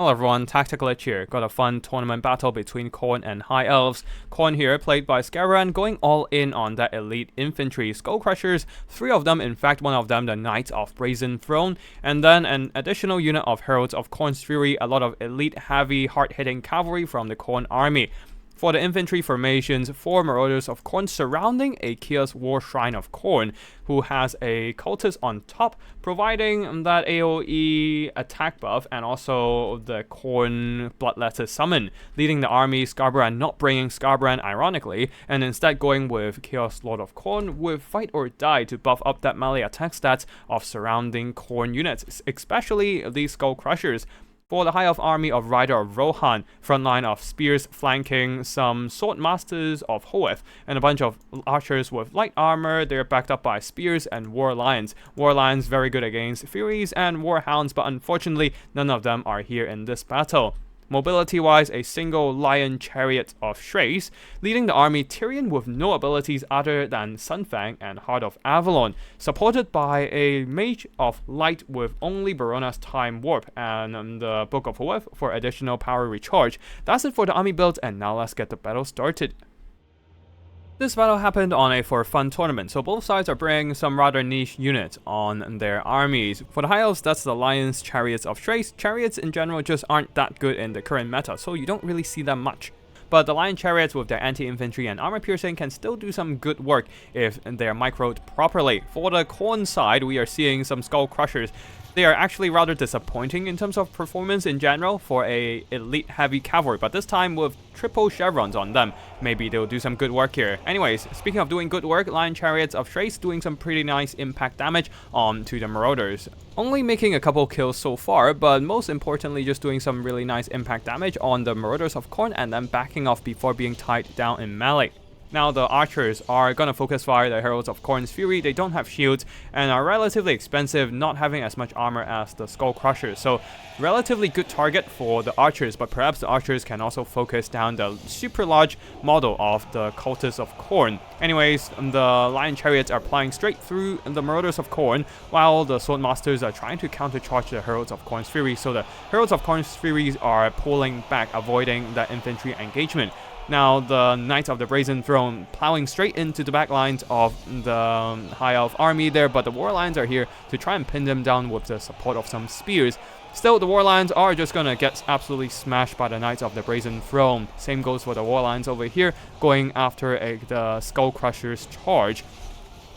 Hello everyone, Tactical Edge here. Got a fun tournament battle between Khorne and High Elves. Khorne here, played by Speedrunning, going all in on that elite infantry skull crushers. 3 of them, in fact one of them the Knights of Brazen Throne, and then an additional unit of Heralds of Khorne's Fury, a lot of elite heavy hard-hitting cavalry from the Khorne army. For the infantry formations, 4 Marauders of Khorne surrounding a Chaos War Shrine of Khorne, who has a cultist on top, providing that AoE attack buff and also the Khorne Bloodletter summon, leading the army Skarbrand not bringing Skarbrand ironically, and instead going with Chaos Lord of Khorne with Fight or Die to buff up that melee attack stats of surrounding Khorne units, especially these Skull Crushers. For the High Elf army of Rider of Rohan, front line of spears flanking some sword masters of Hoeth, and a bunch of archers with light armor. They're backed up by spears and war lions. War lions very good against furies and warhounds, but unfortunately none of them are here in this battle. Mobility-wise, a single lion chariot of Shrace, leading the army Tyrion with no abilities other than Sunfang and Heart of Avalon, supported by a Mage of Light with only Barona's Time Warp and the Book of Hoeth for additional power recharge. That's it for the army build, and now let's get the battle started. This battle happened on a for fun tournament, so both sides are bringing some rather niche units on their armies. For the High Elves, that's the Lions, Chariots of Thrace. Chariots in general just aren't that good in the current meta, so you don't really see them much. But the Lion Chariots with their anti-infantry and armor piercing can still do some good work if they're microed properly. For the Khorne side, we are seeing some Skull Crushers. They are actually rather disappointing in terms of performance in general for a elite heavy cavalry, but this time with triple chevrons on them. Maybe they'll do some good work here. Anyways, speaking of doing good work, Lion Chariots of Thrace doing some pretty nice impact damage to the Marauders. Only making a couple kills so far, but most importantly just doing some really nice impact damage on the Marauders of Khorne and then backing off before being tied down in melee. Now the archers are gonna focus fire the Heralds of Khorne's Fury. They don't have shields and are relatively expensive, not having as much armor as the Skull Crushers. So relatively good target for the archers, but perhaps the archers can also focus down the super large model of the Cultists of Khorne. Anyways, the Lion Chariots are flying straight through the Marauders of Khorne, while the Sword Masters are trying to countercharge the Heralds of Khorne's Fury. So the Heralds of Khorne's Furies are pulling back, avoiding that infantry engagement. Now the Knights of the Brazen Throne plowing straight into the back lines of the High Elf army there, but the War Lions are here to try and pin them down with the support of some spears. Still, the War Lions are just gonna get absolutely smashed by the Knights of the Brazen Throne. Same goes for the War Lions over here, going after the Skull Crushers charge.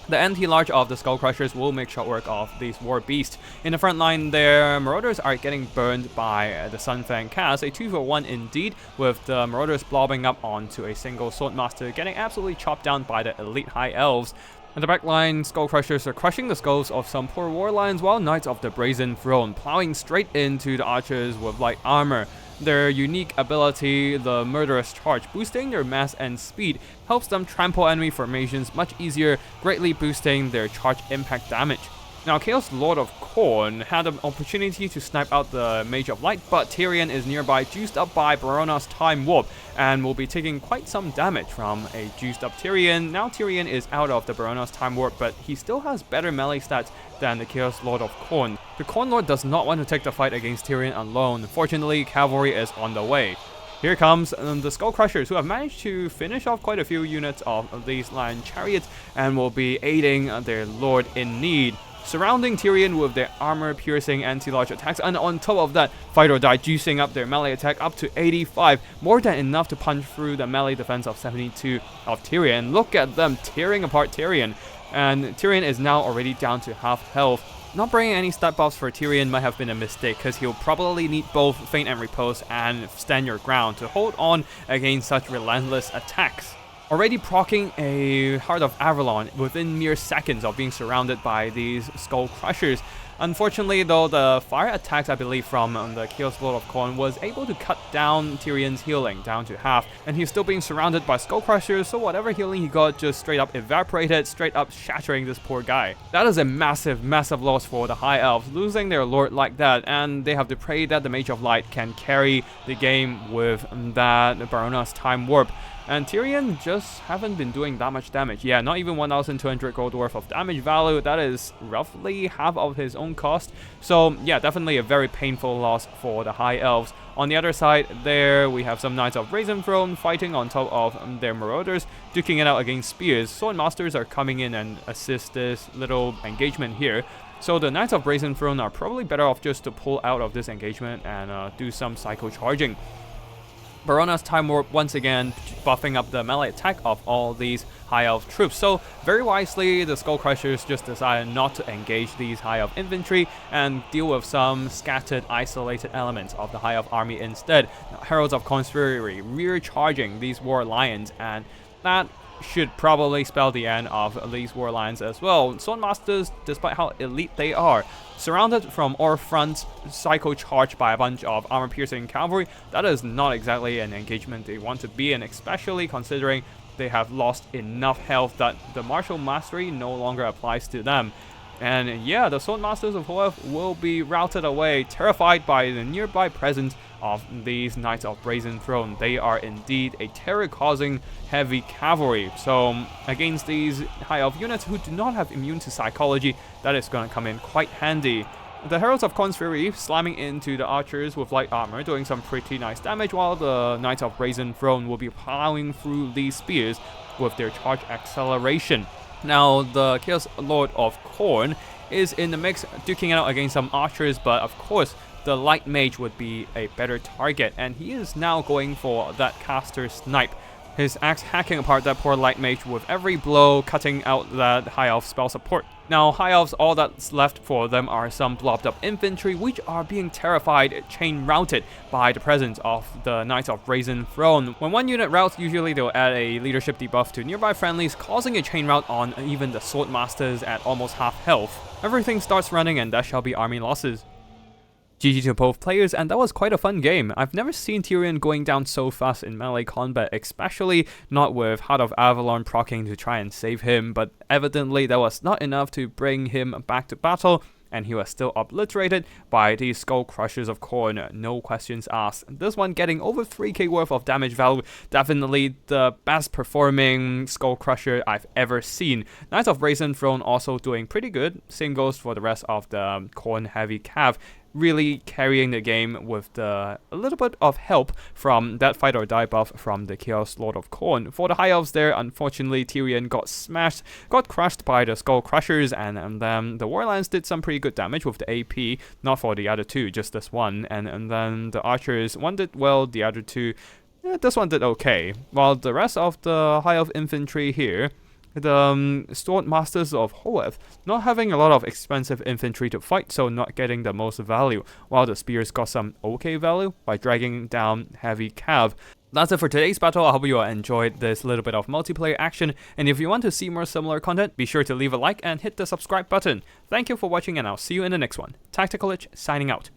The anti-large of the Skull Crushers will make short work of these War Beasts. In the front line there, Marauders are getting burned by the Sunfang cast. A 2-for-1 indeed, with the Marauders blobbing up onto a single Swordmaster, getting absolutely chopped down by the elite High Elves. At the back line, Skull Crushers are crushing the skulls of some poor War Lions, while Knights of the Brazen Throne plowing straight into the archers with light armor. Their unique ability, the Murderous Charge, boosting their mass and speed, helps them trample enemy formations much easier, greatly boosting their charge impact damage. Now, Chaos Lord of Khorne had an opportunity to snipe out the Mage of Light, but Tyrion is nearby, juiced up by Barona's Time Warp, and will be taking quite some damage from a juiced up Tyrion. Now Tyrion is out of the Barona's Time Warp, but he still has better melee stats than the Chaos Lord of Khorne. The Khorne Lord does not want to take the fight against Tyrion alone. Fortunately, cavalry is on the way. Here comes the Skull Crushers, who have managed to finish off quite a few units of these Lion Chariots and will be aiding their Lord in need. Surrounding Tyrion with their armor-piercing anti-large attacks, and on top of that, Fight or Die juicing up their melee attack up to 85, more than enough to punch through the melee defense of 72 of Tyrion. Look at them tearing apart Tyrion, and Tyrion is now already down to half health. Not bringing any stat buffs for Tyrion might have been a mistake, because he'll probably need both Feint and Repose and Stand Your Ground to hold on against such relentless attacks. Already proccing a Heart of Avalon within mere seconds of being surrounded by these Skull Crushers. Unfortunately though, the fire attacks, I believe, from the Chaos Lord of Khorne was able to cut down Tyrion's healing down to half, and he's still being surrounded by Skull Crushers, so whatever healing he got just straight up evaporated, straight up shattering this poor guy. That is a massive, massive loss for the High Elves, losing their Lord like that, and they have to pray that the Mage of Light can carry the game with that Barona's Time Warp. And Tyrion just haven't been doing that much damage. Yeah, not even 1,200 gold worth of damage value. That is roughly half of his own cost. So yeah, definitely a very painful loss for the High Elves. On the other side there, we have some Knights of Brazen Throne fighting on top of their Marauders, duking it out against Spears. Swordmasters are coming in and assist this little engagement here. So the Knights of Brazen Throne are probably better off just to pull out of this engagement and do some psycho charging. Barona's Time Warp once again buffing up the melee attack of all these High Elf troops. So very wisely, the Skull Crushers just decided not to engage these High Elf infantry and deal with some scattered, isolated elements of the High Elf army instead. Heralds of Conspiracy rear charging these War Lions, and that should probably spell the end of these War Lions as well. Swordmasters, despite how elite they are, surrounded from all fronts, psycho charged by a bunch of armor-piercing cavalry, that is not exactly an engagement they want to be in, especially considering they have lost enough health that the martial mastery no longer applies to them. And yeah, the Swordmasters of Hoeth will be routed away, terrified by the nearby presence of these Knights of Brazen Throne. They are indeed a terror-causing heavy cavalry. So against these High Elf units who do not have immune to psychology, that is going to come in quite handy. The Heralds of Conspiracy slamming into the archers with light armor, doing some pretty nice damage, while the Knights of Brazen Throne will be plowing through these spears with their charge acceleration. Now, the Chaos Lord of Khorne is in the mix, duking it out against some archers, but of course, the Light Mage would be a better target, and he is now going for that caster snipe. His axe hacking apart that poor Light Mage with every blow, cutting out that High Elf spell support. Now, High Elves, all that's left for them are some blobbed up infantry, which are being terrified, chain routed by the presence of the Knights of Brazen Throne. When one unit routs, usually they'll add a leadership debuff to nearby friendlies, causing a chain rout on even the Swordmasters at almost half health. Everything starts running, and that shall be army losses. GG to both players, and that was quite a fun game. I've never seen Tyrion going down so fast in melee combat, especially not with Heart of Avalon proccing to try and save him, but evidently that was not enough to bring him back to battle, and he was still obliterated by the Skull Crushers of Khorne, no questions asked. This one getting over 3k worth of damage value, definitely the best performing Skull Crusher I've ever seen. Knights of Brazen Throne also doing pretty good, same goes for the rest of the Khorne heavy cav, really carrying the game with a little bit of help from that fight or die buff from the Chaos Lord of Khorne. For the High Elves there, unfortunately, Tyrion got crushed by the Skull Crushers, and then the War Lions did some pretty good damage with the AP, not for the other two, just this one, and then the Archers, one did well, the other two, this one did okay, while the rest of the High Elf infantry here, the Swordmasters of Hoeth, not having a lot of expensive infantry to fight, so not getting the most value, while the Spears got some okay value by dragging down heavy cav. That's it for today's battle. I hope you all enjoyed this little bit of multiplayer action, and if you want to see more similar content, be sure to leave a like and hit the subscribe button. Thank you for watching, and I'll see you in the next one. Tactical Lich signing out.